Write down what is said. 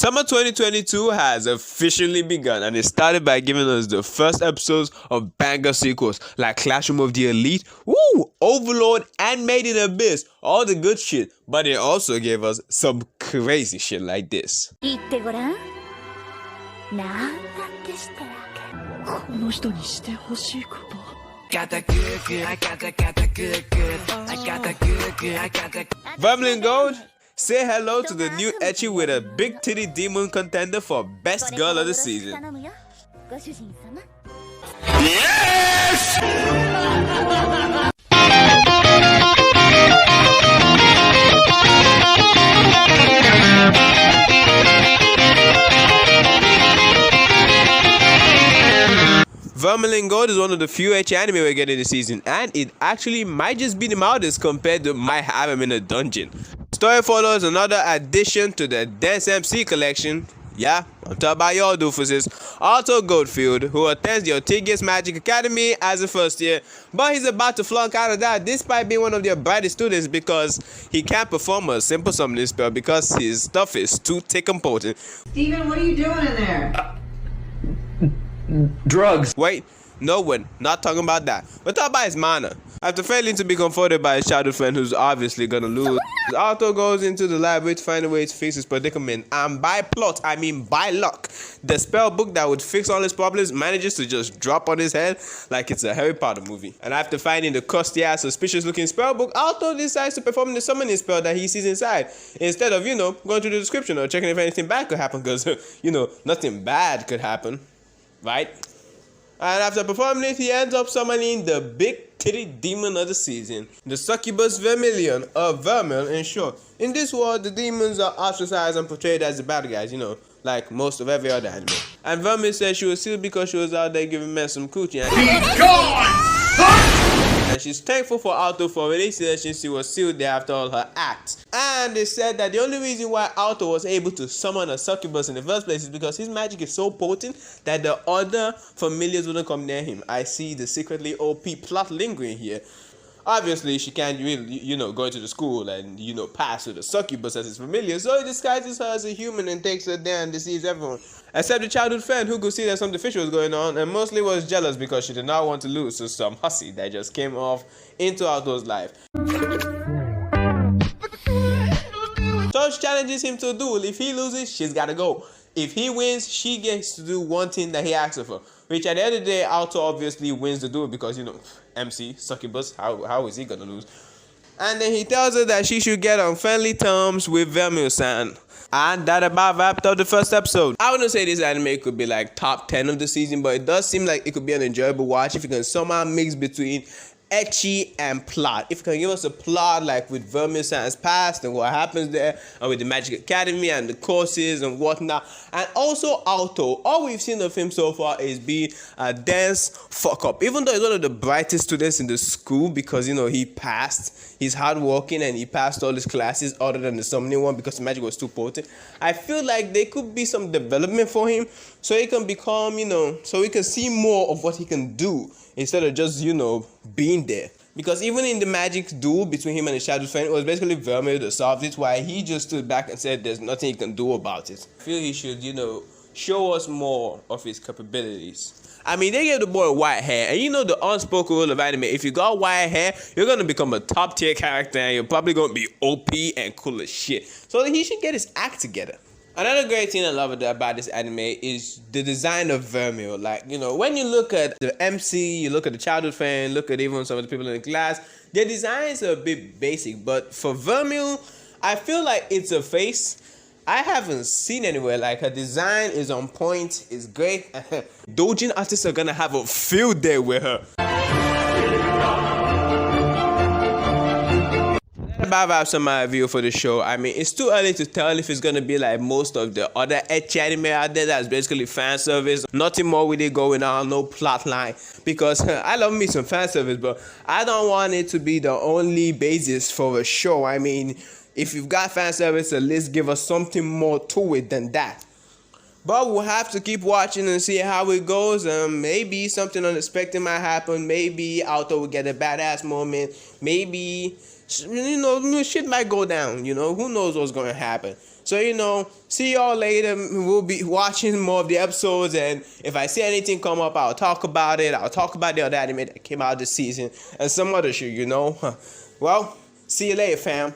Summer 2022 has officially begun, and it started by giving us the first episodes of banger sequels like Classroom of the Elite, Overlord, and Made in Abyss, all the good shit, but it also gave us some crazy shit like this. Vermil and Gold, say hello to the new ecchi with a big titty demon contender for best girl of the season. Yes! Vermil and Gold is one of the few ecchi anime we're getting this season, and it actually might just be the mildest compared to My Have Him in a Dungeon. Story follows another addition to the Dance MC collection. Yeah, I'm talking about your doofuses. Alto Goldfield, who attends the Ortigas Magic Academy as a first year, but he's about to flunk out of that despite being one of their brightest students because he can't perform a simple summoning spell because his stuff is too thick and potent. Steven, what are you doing in there? Drugs. Wait, no one. Not talking about that. We're talking about his mana. After failing to be comforted by his childhood friend who's obviously gonna lose, Alto goes into the library to find a way to fix his predicament. And by plot, I mean by luck, the spell book that would fix all his problems manages to just drop on his head like it's a Harry Potter movie. And after finding the crusty-ass, suspicious-looking spell book, Alto decides to perform the summoning spell that he sees inside, instead of, going through the description or checking if anything bad could happen, because, nothing bad could happen. Right? And after performing it, he ends up summoning the big titty demon of the season, the succubus Vermilion, or Vermil in short. In this world, the demons are ostracized and portrayed as the bad guys, like most of every other anime. And Vermil said she was sealed because she was out there giving men some coochie. Be gone! And she's thankful for Alto for releasing her since she was sealed there after all her acts. And they said that the only reason why Alto was able to summon a succubus in the first place is because his magic is so potent that the other familiars wouldn't come near him. I see the secretly OP plot lingering here. Obviously, she can't really, go into the school and, pass with a succubus as his familiar, so he disguises her as a human and takes her there and deceives everyone. Except the childhood friend who could see that something fishy was going on and mostly was jealous because she did not want to lose to some hussy that just came off into Alto's life. So she challenges him to a duel. If he loses, she's gotta go. If he wins, she gets to do one thing that he asks her for. Which at the end of the day, Alto obviously wins the duel because, MC, succubus, how is he gonna lose? And then he tells her that she should get on friendly terms with Vermil-san. And that about wrapped up the first episode. I wouldn't say this anime could be like top 10 of the season, but it does seem like it could be an enjoyable watch if you can somehow mix between ecchi and plot. If you can give us a plot like with Vermil-san's past and what happens there, and with the Magic Academy and the courses and whatnot, and also Alto, all we've seen of him so far is being a dance fuck up. Even though he's one of the brightest students in the school because he passed, he's hardworking and he passed all his classes other than the summoning one because the magic was too potent. I feel like there could be some development for him so he can become, so we can see more of what he can do instead of just, being there. Because even in the magic duel between him and his shadow friend, it was basically Vermil that solved it, while he just stood back and said there's nothing he can do about it. I feel he should, show us more of his capabilities. I mean, they gave the boy white hair, and the unspoken rule of anime, if you got white hair, you're gonna become a top tier character, and you're probably gonna be OP and cool as shit. So he should get his act together. Another great thing I love about this anime is the design of Vermil. Like, when you look at the MC, you look at the childhood fan, look at even some of the people in the class, their designs are a bit basic. But for Vermil, I feel like it's a face I haven't seen anywhere. Like, her design is on point, it's great. Doujin artists are gonna have a field day with her. About wraps up my review for the show. I mean, it's too early to tell if it's gonna be like most of the other ecchi anime out there that's basically fan service. Nothing more with it going on, no plot line. Because I love me some fan service, but I don't want it to be the only basis for a show. I mean, if you've got fan service, at least give us something more to it than that. But we'll have to keep watching and see how it goes. Maybe something unexpected might happen. Maybe Alto will get a badass moment. Maybe, shit might go down. Who knows what's going to happen. So, see y'all later. We'll be watching more of the episodes, and if I see anything come up, I'll talk about it. I'll talk about the other anime that came out this season and some other shit, Well, see you later, fam.